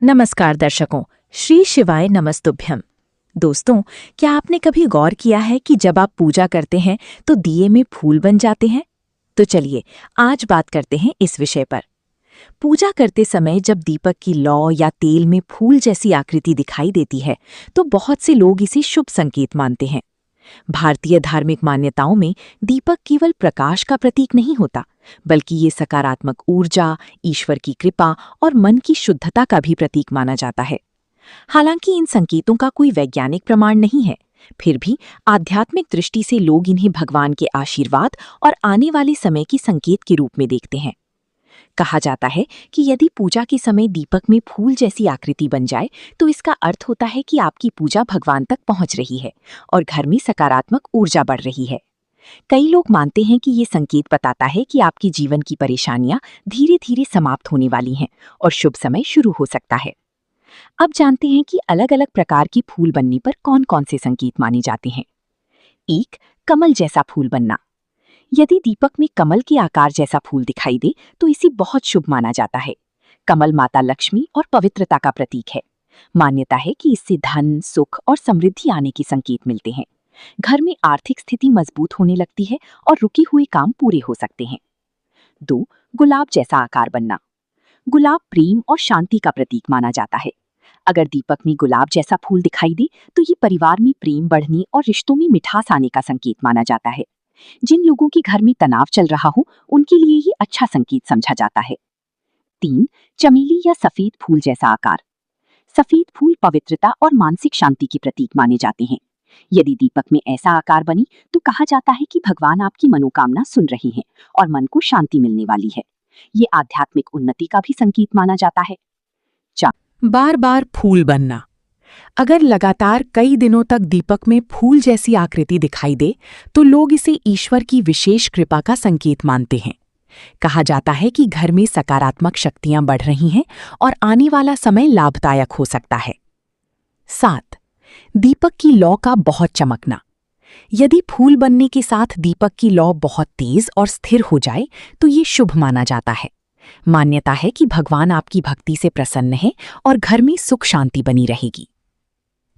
नमस्कार दर्शकों, श्री शिवाय नमस्तुभ्यम। दोस्तों, क्या आपने कभी गौर किया है कि जब आप पूजा करते हैं तो दिए में फूल बन जाते हैं? तो चलिए आज बात करते हैं इस विषय पर। पूजा करते समय जब दीपक की लौ या तेल में फूल जैसी आकृति दिखाई देती है तो बहुत से लोग इसे शुभ संकेत मानते हैं। भारतीय धार्मिक मान्यताओं में दीपक केवल प्रकाश का प्रतीक नहीं होता, बल्कि ये सकारात्मक ऊर्जा, ईश्वर की कृपा और मन की शुद्धता का भी प्रतीक माना जाता है। हालांकि इन संकेतों का कोई वैज्ञानिक प्रमाण नहीं है, फिर भी आध्यात्मिक दृष्टि से लोग इन्हें भगवान के आशीर्वाद और आने वाले समय की संकेत के रूप में देखते हैं। कहा जाता है कि यदि पूजा के समय दीपक में फूल जैसी आकृति बन जाए तो इसका अर्थ होता है कि आपकी पूजा भगवान तक पहुंच रही है और घर में सकारात्मक ऊर्जा बढ़ रही है। कई लोग मानते हैं कि ये संकेत बताता है कि आपके जीवन की परेशानियां धीरे धीरे समाप्त होने वाली हैं और शुभ समय शुरू हो सकता है। अब जानते हैं कि अलग अलग प्रकार की फूल बनने पर कौन कौन से संकेत माने जाते हैं। 1. कमल जैसा फूल बनना। यदि दीपक में कमल के आकार जैसा फूल दिखाई दे तो इसे बहुत शुभ माना जाता है। कमल माता लक्ष्मी और पवित्रता का प्रतीक है। मान्यता है कि इससे धन, सुख और समृद्धि आने के संकेत मिलते हैं। घर में आर्थिक स्थिति मजबूत होने लगती है और रुके हुए काम पूरे हो सकते हैं। 2. गुलाब जैसा आकार बनना। गुलाब प्रेम और शांति का प्रतीक माना जाता है। अगर दीपक में गुलाब जैसा फूल दिखाई दे तो ये परिवार में प्रेम बढ़ने और रिश्तों में मिठास आने का संकेत माना जाता है। जिन लोगों के घर में तनाव चल रहा हो उनके लिए ये अच्छा संकेत समझा जाता है। 3. चमेली या सफेद फूल जैसा आकार। सफेद फूल पवित्रता और मानसिक शांति के प्रतीक माने जाते हैं। यदि दीपक में ऐसा आकार बने तो कहा जाता है कि भगवान आपकी मनोकामना सुन रहे हैं और मन को शांति मिलने वाली है। ये आध्यात्मिक उन्नति का भी संकेत माना जाता है। बार बार फूल बनना। अगर लगातार कई दिनों तक दीपक में फूल जैसी आकृति दिखाई दे तो लोग इसे ईश्वर की विशेष कृपा का संकेत मानते हैं। कहा जाता है कि घर में सकारात्मक शक्तियां बढ़ रही हैं और आने वाला समय लाभदायक हो सकता है। 7. दीपक की लौ का बहुत चमकना। यदि फूल बनने के साथ दीपक की लौ बहुत तेज और स्थिर हो जाए तो ये शुभ माना जाता है। मान्यता है कि भगवान आपकी भक्ति से प्रसन्न है और घर में सुख शांति बनी रहेगी।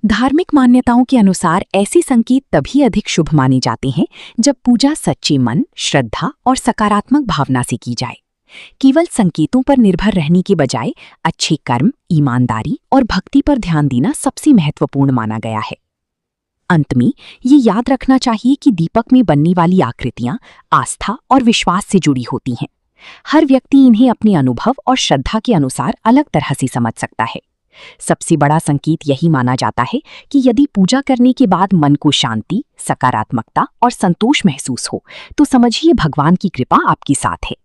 धार्मिक मान्यताओं के अनुसार ऐसे संकेत तभी अधिक शुभ माने जाते हैं जब पूजा सच्चे मन, श्रद्धा और सकारात्मक भावना से की जाए। केवल संकेतों पर निर्भर रहने के बजाय अच्छे कर्म, ईमानदारी और भक्ति पर ध्यान देना सबसे महत्वपूर्ण माना गया है। अंत में ये याद रखना चाहिए कि दीपक में बनने वाली आकृतियां आस्था और विश्वास से जुड़ी होती हैं। हर व्यक्ति इन्हें अपने अनुभव और श्रद्धा के अनुसार अलग तरह से समझ सकता है। सबसे बड़ा संकेत यही माना जाता है कि यदि पूजा करने के बाद मन को शांति, सकारात्मकता और संतोष महसूस हो तो समझिए भगवान की कृपा आपके साथ है।